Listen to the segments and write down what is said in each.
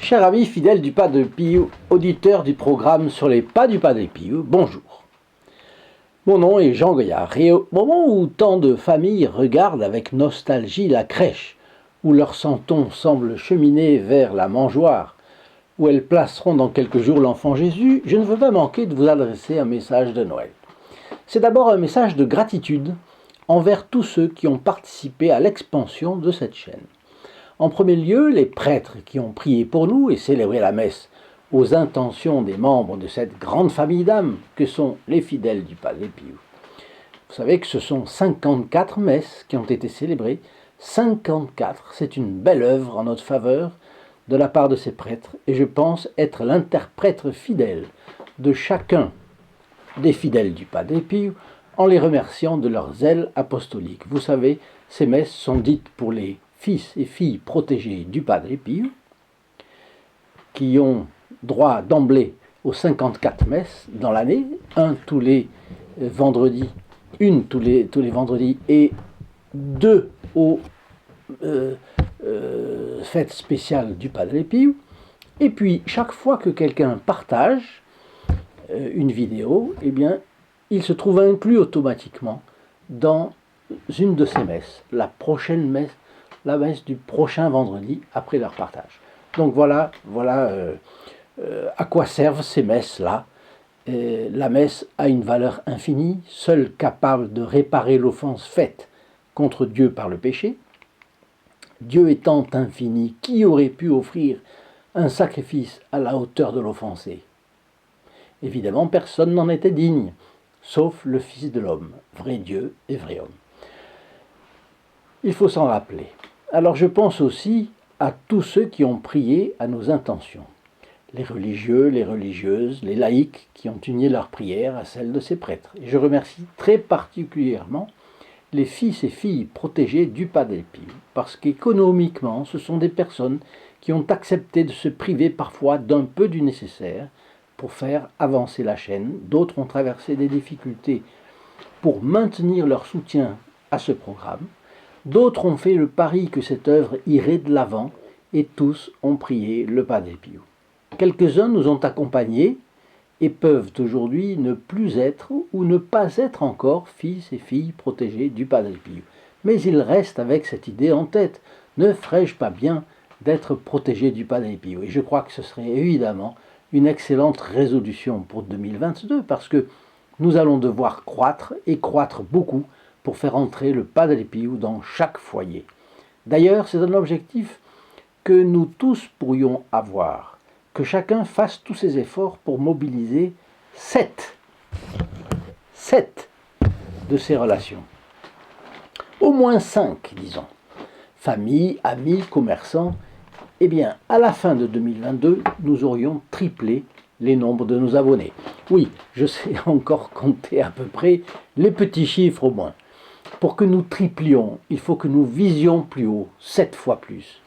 Cher ami fidèle du Pas de Piou, auditeur du programme sur les pas du Pas de Piou, bonjour. Mon nom est Jean Goyard et au moment où tant de familles regardent avec nostalgie la crèche, où leur santon semble cheminer vers la mangeoire, où elles placeront dans quelques jours l'enfant Jésus, je ne veux pas manquer de vous adresser un message de Noël. C'est d'abord un message de gratitude envers tous ceux qui ont participé à l'expansion de cette chaîne. En premier lieu, les prêtres qui ont prié pour nous et célébré la messe aux intentions des membres de cette grande famille d'âmes que sont les fidèles du Padre Pio. Vous savez que ce sont 54 messes qui ont été célébrées. 54, c'est une belle œuvre en notre faveur de la part de ces prêtres et je pense être l'interprète fidèle de chacun des fidèles du Padre Pio en les remerciant de leur zèle apostolique. Vous savez, ces messes sont dites pour les fils et filles protégés du Padre Pio, qui ont droit d'emblée aux 54 messes dans l'année, une tous les vendredis et deux aux fêtes spéciales du Padre Pio. Et puis, chaque fois que quelqu'un partage une vidéo, eh bien, il se trouve inclus automatiquement dans une de ces messes, la prochaine messe, la messe du prochain vendredi après leur partage. Donc voilà à quoi servent ces messes-là. La messe a une valeur infinie, seule capable de réparer l'offense faite contre Dieu par le péché. Dieu étant infini, qui aurait pu offrir un sacrifice à la hauteur de l'offensé? Évidemment, personne n'en était digne, sauf le Fils de l'homme, vrai Dieu et vrai homme. Il faut s'en rappeler. Alors je pense aussi à tous ceux qui ont prié à nos intentions. Les religieux, les religieuses, les laïcs qui ont uni leurs prières à celles de ces prêtres. Et je remercie très particulièrement les fils et filles protégés du Padre Pio, parce qu'économiquement, ce sont des personnes qui ont accepté de se priver parfois d'un peu du nécessaire pour faire avancer la chaîne. D'autres ont traversé des difficultés pour maintenir leur soutien à ce programme. D'autres ont fait le pari que cette œuvre irait de l'avant et tous ont prié le Padre Pio. Quelques-uns nous ont accompagnés et peuvent aujourd'hui ne plus être ou ne pas être encore fils et filles protégés du Padre Pio. Mais ils restent avec cette idée en tête. Ne ferais-je pas bien d'être protégé du Padre Pio? Et je crois que ce serait évidemment une excellente résolution pour 2022 parce que nous allons devoir croître et croître beaucoup pour faire entrer le Padre Pio dans chaque foyer. D'ailleurs, c'est un objectif que nous tous pourrions avoir, que chacun fasse tous ses efforts pour mobiliser 7 de ces relations. Au moins 5, disons. Famille, amis, commerçants. Eh bien, à la fin de 2022, nous aurions triplé les nombres de nos abonnés. Oui, je sais encore compter à peu près les petits chiffres au moins. Pour que nous triplions, il faut que nous visions plus haut, 7 fois plus.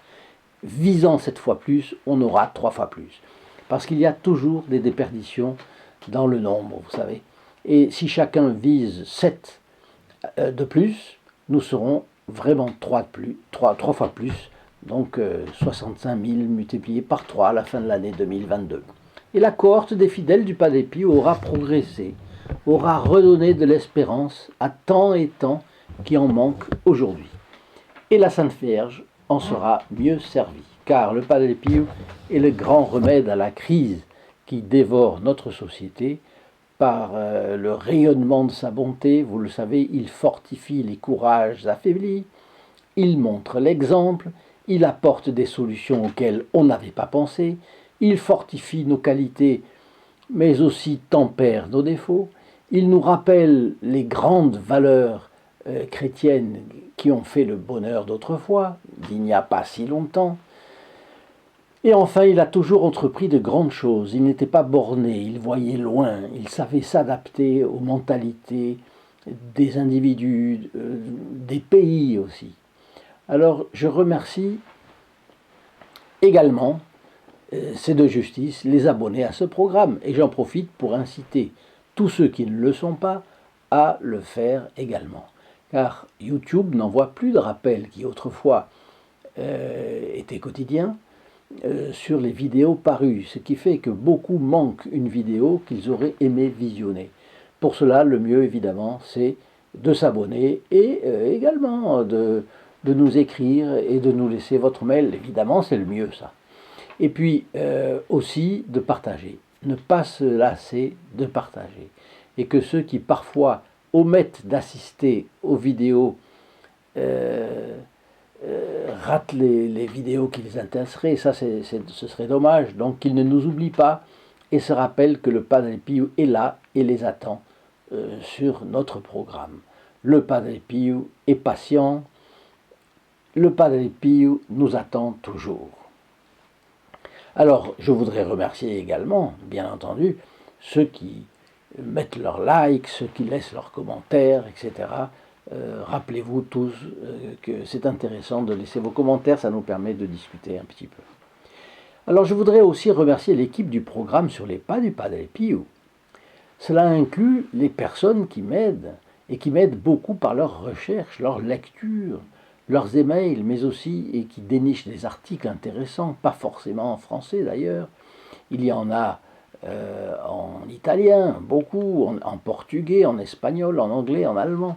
Visant 7 fois plus, on aura 3 fois plus. Parce qu'il y a toujours des déperditions dans le nombre, vous savez. Et si chacun vise 7 de plus, nous serons vraiment 3 fois plus. Donc 65 000 multiplié par 3 à la fin de l'année 2022. Et la cohorte des fidèles du Padre Pio aura progressé, aura redonné de l'espérance à tant et tant qui en manquent aujourd'hui. Et la Sainte Vierge en sera mieux servie, car le Padre Pio est le grand remède à la crise qui dévore notre société. Par le rayonnement de sa bonté, vous le savez, il fortifie les courages affaiblis, il montre l'exemple, il apporte des solutions auxquelles on n'avait pas pensé, il fortifie nos qualités, mais aussi tempère nos défauts, il nous rappelle les grandes valeurs chrétiennes qui ont fait le bonheur d'autrefois, d'il n'y a pas si longtemps. Et enfin, il a toujours entrepris de grandes choses. Il n'était pas borné, il voyait loin, il savait s'adapter aux mentalités des individus, des pays aussi. Alors, je remercie également, c'est de justice, les abonnés à ce programme. Et j'en profite pour inciter tous ceux qui ne le sont pas à le faire également. Car YouTube n'envoie plus de rappels qui autrefois étaient quotidiens. sur les vidéos parues, ce qui fait que beaucoup manquent une vidéo qu'ils auraient aimé visionner. Pour cela, le mieux évidemment, c'est de s'abonner et également de nous écrire et de nous laisser votre mail. Évidemment, c'est le mieux ça. Et puis aussi de partager. Ne pas se lasser de partager. Et que ceux qui parfois omettent d'assister aux vidéos ratent les vidéos qui les intéresseraient. Ça, ce serait dommage. Donc qu'ils ne nous oublient pas et se rappellent que le Padre Pio est là et les attend sur notre programme. Le Padre Pio est patient. Le Padre Pio nous attend toujours. Alors, je voudrais remercier également, bien entendu, ceux qui mettent leurs likes, ceux qui laissent leurs commentaires, etc. Rappelez-vous tous que c'est intéressant de laisser vos commentaires, ça nous permet de discuter un petit peu. Alors, je voudrais aussi remercier l'équipe du programme sur les pas du Padre Pio. Cela inclut les personnes qui m'aident, et qui m'aident beaucoup par leurs recherches, leurs lectures, leurs emails, mais aussi et qui dénichent des articles intéressants, pas forcément en français d'ailleurs. Il y en a en italien, beaucoup, en portugais, en espagnol, en anglais, en allemand.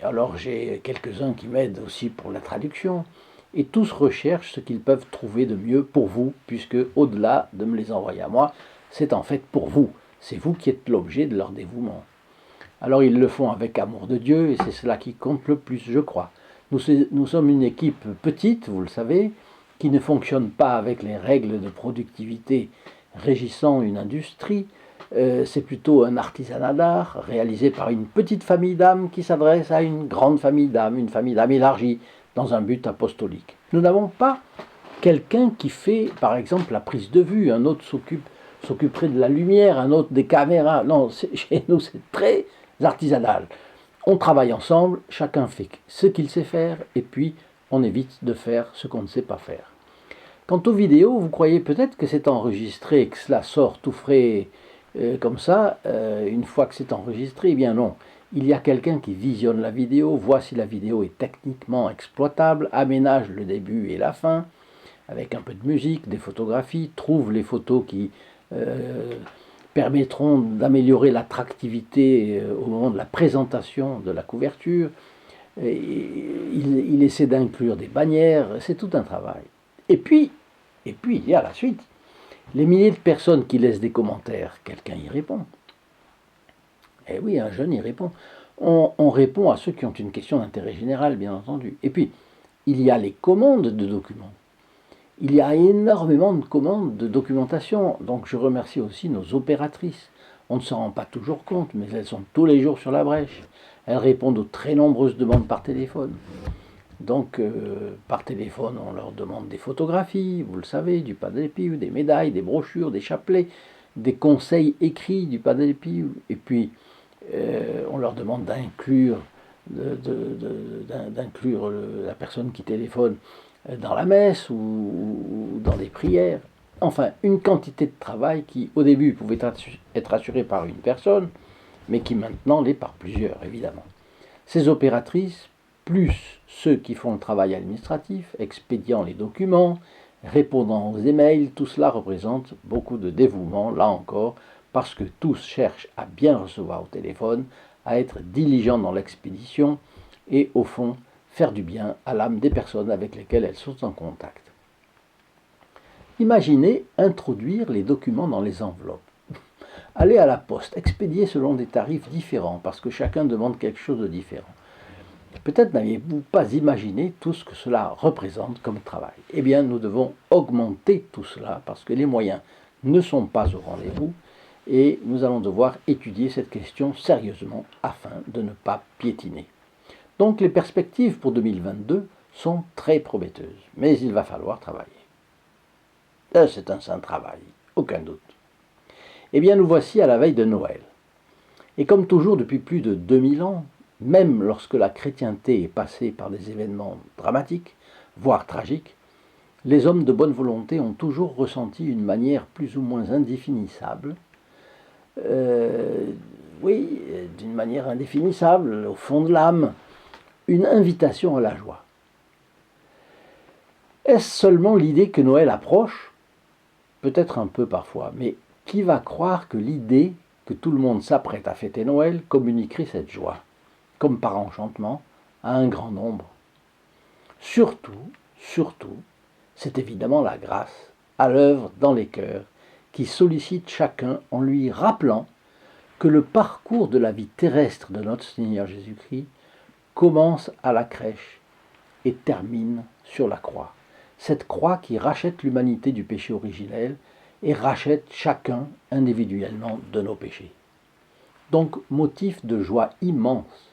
Alors j'ai quelques-uns qui m'aident aussi pour la traduction. Et tous recherchent ce qu'ils peuvent trouver de mieux pour vous, puisque au-delà de me les envoyer à moi, c'est en fait pour vous. C'est vous qui êtes l'objet de leur dévouement. Alors ils le font avec amour de Dieu et c'est cela qui compte le plus, je crois. Nous sommes une équipe petite, vous le savez, qui ne fonctionne pas avec les règles de productivité régissant une industrie. C'est plutôt un artisanat d'art réalisé par une petite famille d'âmes qui s'adresse à une grande famille d'âmes, une famille d'âmes élargie dans un but apostolique. Nous n'avons pas quelqu'un qui fait, par exemple, la prise de vue, un autre s'occuperait de la lumière, un autre des caméras. Non, chez nous, c'est très artisanal. On travaille ensemble, chacun fait ce qu'il sait faire, et puis on évite de faire ce qu'on ne sait pas faire. Quant aux vidéos, vous croyez peut-être que c'est enregistré et que cela sort tout frais comme ça, une fois que c'est enregistré. Eh bien non, il y a quelqu'un qui visionne la vidéo, voit si la vidéo est techniquement exploitable, aménage le début et la fin, avec un peu de musique, des photographies, trouve les photos qui permettront d'améliorer l'attractivité au moment de la présentation de la couverture. Il essaie d'inclure des bannières, c'est tout un travail. Et puis, il y a la suite. Les milliers de personnes qui laissent des commentaires, quelqu'un y répond. Eh oui, un jeune y répond. On répond à ceux qui ont une question d'intérêt général, bien entendu. Et puis, il y a les commandes de documents. Il y a énormément de commandes de documentation, donc je remercie aussi nos opératrices. On ne s'en rend pas toujours compte, mais elles sont tous les jours sur la brèche. Elles répondent aux très nombreuses demandes par téléphone. Donc, par téléphone, on leur demande des photographies, vous le savez, du Padre Pio, des médailles, des brochures, des chapelets, des conseils écrits du Padre Pio. Et puis, on leur demande d'inclure la personne qui téléphone dans la messe ou dans des prières. Enfin, une quantité de travail qui, au début, pouvait être assurée par une personne, mais qui maintenant l'est par plusieurs, évidemment. Ces opératrices, plus ceux qui font le travail administratif, expédiant les documents, répondant aux emails, tout cela représente beaucoup de dévouement, là encore, parce que tous cherchent à bien recevoir au téléphone, à être diligents dans l'expédition et, au fond, faire du bien à l'âme des personnes avec lesquelles elles sont en contact. Imaginez introduire les documents dans les enveloppes. Aller à la poste, expédier selon des tarifs différents, parce que chacun demande quelque chose de différent. Peut-être n'aviez-vous pas imaginé tout ce que cela représente comme travail. Eh bien, nous devons augmenter tout cela, parce que les moyens ne sont pas au rendez-vous, et nous allons devoir étudier cette question sérieusement afin de ne pas piétiner. Donc les perspectives pour 2022 sont très prometteuses, mais il va falloir travailler. C'est un saint travail, aucun doute. Eh bien, nous voici à la veille de Noël. Et comme toujours depuis plus de 2000 ans, même lorsque la chrétienté est passée par des événements dramatiques, voire tragiques, les hommes de bonne volonté ont toujours ressenti une manière plus ou moins indéfinissable, d'une manière indéfinissable, au fond de l'âme, une invitation à la joie. Est-ce seulement l'idée que Noël approche? Peut-être un peu parfois, mais qui va croire que l'idée que tout le monde s'apprête à fêter Noël communiquerait cette joie, comme par enchantement, à un grand nombre? Surtout, c'est évidemment la grâce, à l'œuvre dans les cœurs, qui sollicite chacun en lui rappelant que le parcours de la vie terrestre de notre Seigneur Jésus-Christ commence à la crèche et termine sur la croix. Cette croix qui rachète l'humanité du péché originel et rachète chacun individuellement de nos péchés. Donc, motif de joie immense.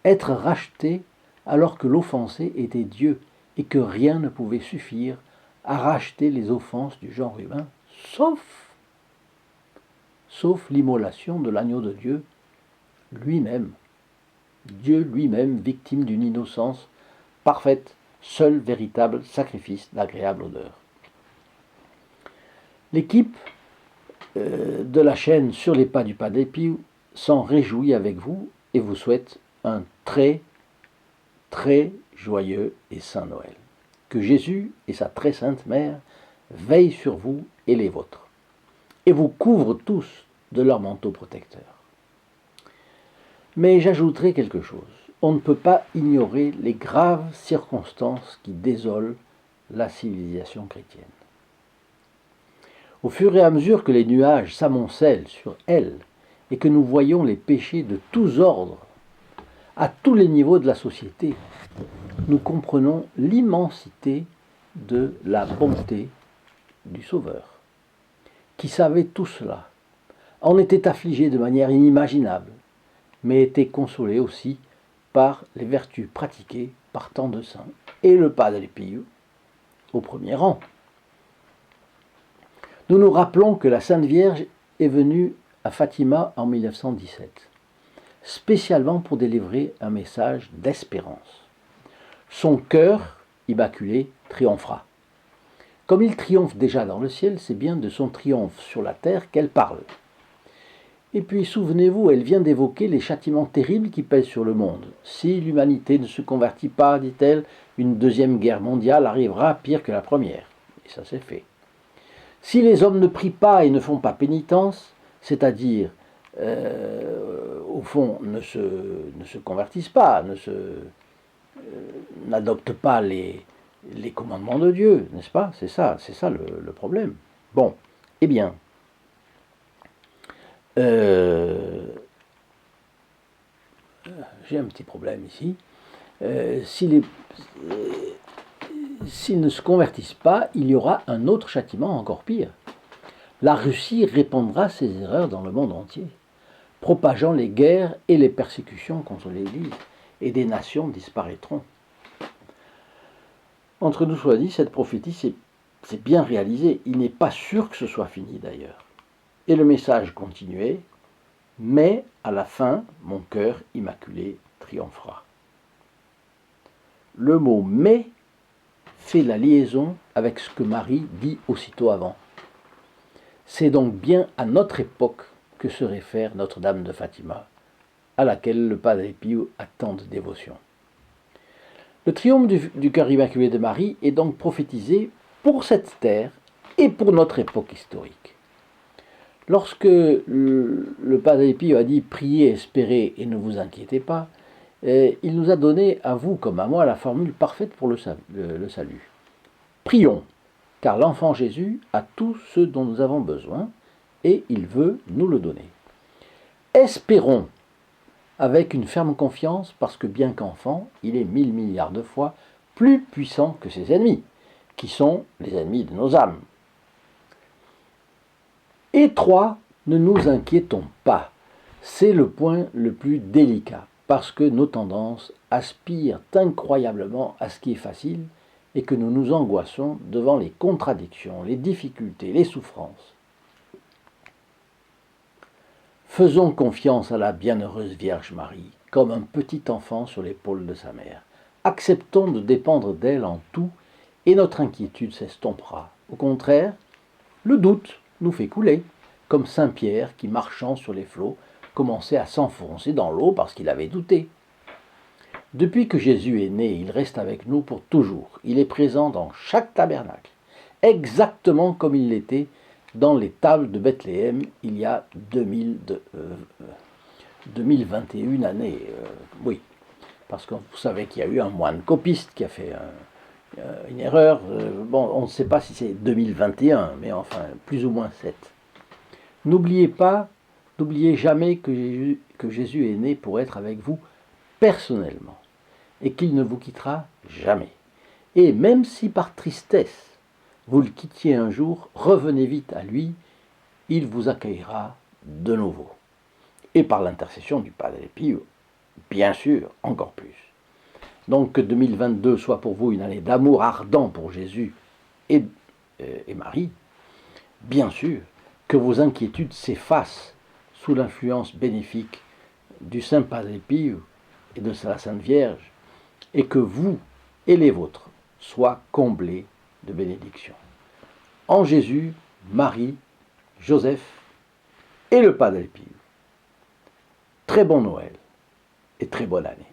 Être racheté alors que l'offensé était Dieu et que rien ne pouvait suffire à racheter les offenses du genre humain, sauf l'immolation de l'agneau de Dieu lui-même. Dieu lui-même, victime d'une innocence parfaite, seul véritable sacrifice d'agréable odeur. L'équipe de la chaîne Sur les pas du Padre Pio s'en réjouit avec vous et vous souhaite un très joyeux et saint Noël. Que Jésus et sa très sainte mère veillent sur vous et les vôtres et vous couvrent tous de leur manteau protecteur. Mais j'ajouterai quelque chose. On ne peut pas ignorer les graves circonstances qui désolent la civilisation chrétienne. Au fur et à mesure que les nuages s'amoncellent sur elle et que nous voyons les péchés de tous ordres, à tous les niveaux de la société, nous comprenons l'immensité de la bonté du Sauveur, qui savait tout cela, en était affligé de manière inimaginable, mais était consolé aussi par les vertus pratiquées par tant de saints, et le Padre Pio au premier rang. Nous nous rappelons que la Sainte Vierge est venue à Fatima en 1917, spécialement pour délivrer un message d'espérance. Son cœur immaculé triomphera. Comme il triomphe déjà dans le ciel, c'est bien de son triomphe sur la terre qu'elle parle. Et puis souvenez-vous, elle vient d'évoquer les châtiments terribles qui pèsent sur le monde. Si l'humanité ne se convertit pas, dit-elle, une deuxième guerre mondiale arrivera pire que la première. Et ça c'est fait. Si les hommes ne prient pas et ne font pas pénitence, c'est-à-dire, au fond, ne se convertissent pas, n'adoptent pas les commandements de Dieu, n'est-ce pas? C'est ça le problème. Bon, eh bien, j'ai un petit problème ici. S'ils ne se convertissent pas, il y aura un autre châtiment encore pire. La Russie répandra ses erreurs dans le monde entier, propageant les guerres et les persécutions contre l'Église, et des nations disparaîtront. Entre nous soit dit, cette prophétie c'est bien réalisé. Il n'est pas sûr que ce soit fini d'ailleurs. Et le message continuait, mais à la fin, mon cœur immaculé triomphera. Le mot mais fait la liaison avec ce que Marie dit aussitôt avant. C'est donc bien à notre époque que se réfère Notre-Dame de Fatima, à laquelle le Padre Pio a tant de dévotion. Le triomphe du cœur immaculé de Marie est donc prophétisé pour cette terre et pour notre époque historique. Lorsque le Padre Pio a dit « priez, espérez et ne vous inquiétez pas », il nous a donné, à vous comme à moi, la formule parfaite pour le salut. Prions, car l'enfant Jésus a tout ce dont nous avons besoin et il veut nous le donner. Espérons, avec une ferme confiance, parce que bien qu'enfant, il est 1000 milliards de fois plus puissant que ses ennemis, qui sont les ennemis de nos âmes. Et 3, ne nous inquiétons pas. C'est le point le plus délicat, parce que nos tendances aspirent incroyablement à ce qui est facile et que nous nous angoissons devant les contradictions, les difficultés, les souffrances. Faisons confiance à la bienheureuse Vierge Marie, comme un petit enfant sur l'épaule de sa mère. Acceptons de dépendre d'elle en tout, et notre inquiétude s'estompera. Au contraire, le doute nous fait couler, comme saint Pierre qui, marchant sur les flots, commençait à s'enfoncer dans l'eau parce qu'il avait douté. Depuis que Jésus est né, il reste avec nous pour toujours. Il est présent dans chaque tabernacle, exactement comme il l'était dans les tables de Bethléem il y a 2021 années. Oui, parce que vous savez qu'il y a eu un moine copiste qui a fait une erreur. Bon, on ne sait pas si c'est 2021, mais enfin, plus ou moins 7. N'oubliez jamais que Jésus est né pour être avec vous personnellement, et qu'il ne vous quittera jamais. Et même si par tristesse vous le quittiez un jour, revenez vite à lui, il vous accueillera de nouveau. Et par l'intercession du Padre Pio, bien sûr, encore plus. Donc que 2022 soit pour vous une année d'amour ardent pour Jésus et Marie, bien sûr, que vos inquiétudes s'effacent sous l'influence bénéfique du Saint Padre Pio et de la Sainte Vierge, et que vous et les vôtres soient comblés de bénédictions. En Jésus, Marie, Joseph et le Padre Pio. Très bon Noël et très bonne année.